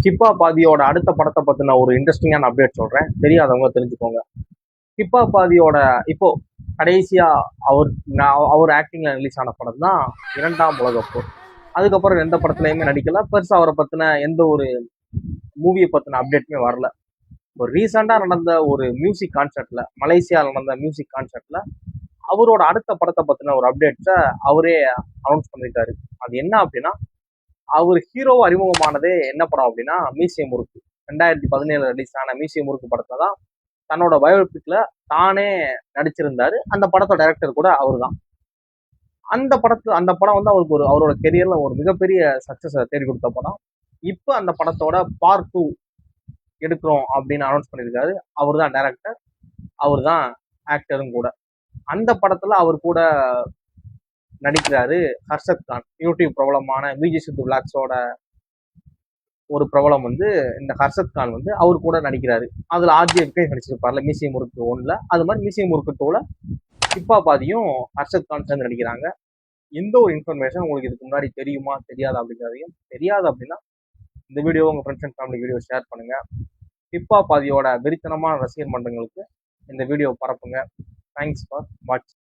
கிப்பா பாதியோட அடுத்த படத்தை பத்தின ஒரு இன்ட்ரெஸ்டிங்கான அப்டேட் சொல்றேன், தெரியாதவங்க தெரிஞ்சுக்கோங்க. கிப்பா பாதியோட இப்போ கடைசியா அவர் ஆக்டிங்ல ரிலீஸ் ஆன படம் தான் இரண்டாம் உலகப் போர். அதுக்கப்புறம் எந்த படத்துலயுமே நடிக்கல, பெருசா அவரை பத்தின எந்த ஒரு மூவியை பத்தின அப்டேட்டுமே வரல. ஒரு ரீசெண்டா நடந்த ஒரு மியூசிக் கான்சர்ட்ல, மலேசியாவில் நடந்த மியூசிக் கான்சர்ட்ல அவரோட அடுத்த படத்தை பத்தின ஒரு அப்டேட்ஸை அவரே அனௌன்ஸ் பண்ணியிருக்காரு. அது என்ன அப்படின்னா, அவர் ஹீரோவா அறிமுகமானதே என்ன படம் அப்படின்னா மியூசியம் முறுக்கு. 2017 ரிலீஸ் ஆன மியூசியம் முறுக்கு படத்துல தான் தன்னோட பயோபிக்ல தானே நடிச்சிருந்தாரு. அந்த படத்தோட டைரக்டர் கூட அவரு தான். அந்த படம் வந்து அவருக்கு அவரோட கெரியர்ல ஒரு மிகப்பெரிய சக்சஸ் தேடி கொடுத்த படம். இப்ப அந்த படத்தோட பார்ட் 2 எடுக்கிறோம் அப்படின்னு அனௌன்ஸ் பண்ணியிருக்காரு. அவர் தான் டைரக்டர், அவர் தான் ஆக்டரும் கூட. அந்த படத்துல அவர் கூட நடிக்கிறாரு ஹர்ஷத் கான். யூடியூப் பிரபலமான விஜய் சித்து விளாக்ஸோட ஒரு பிரபலம் வந்து இந்த ஹர்ஷத் கான் வந்து அவர் கூட நடிக்கிறாரு. அதுல ஆர்ஜிஎஃப்கே நடிச்சிருப்பார்ல மியூசியம் முறுக்கு 1ல, அது மாதிரி மியூசியம் முறுக்கு 2ல கிப்பா பாதியும் ஹர்ஷத் கான் சேர்ந்து நடிக்கிறாங்க. எந்த ஒரு இன்ஃபர்மேஷன் உங்களுக்கு இதுக்கு முன்னாடி தெரியுமா தெரியாதா அப்படிங்கிறதையும், தெரியாது அப்படின்னா இந்த வீடியோ உங்க friends and family video share பண்ணுங்க. கிப்பா பாதியோட வெறித்தனமான ரசிகர் மன்றங்களுக்கு இந்த வீடியோ பரப்புங்க. தேங்க்ஸ் ஃபார் வாட்சிங்.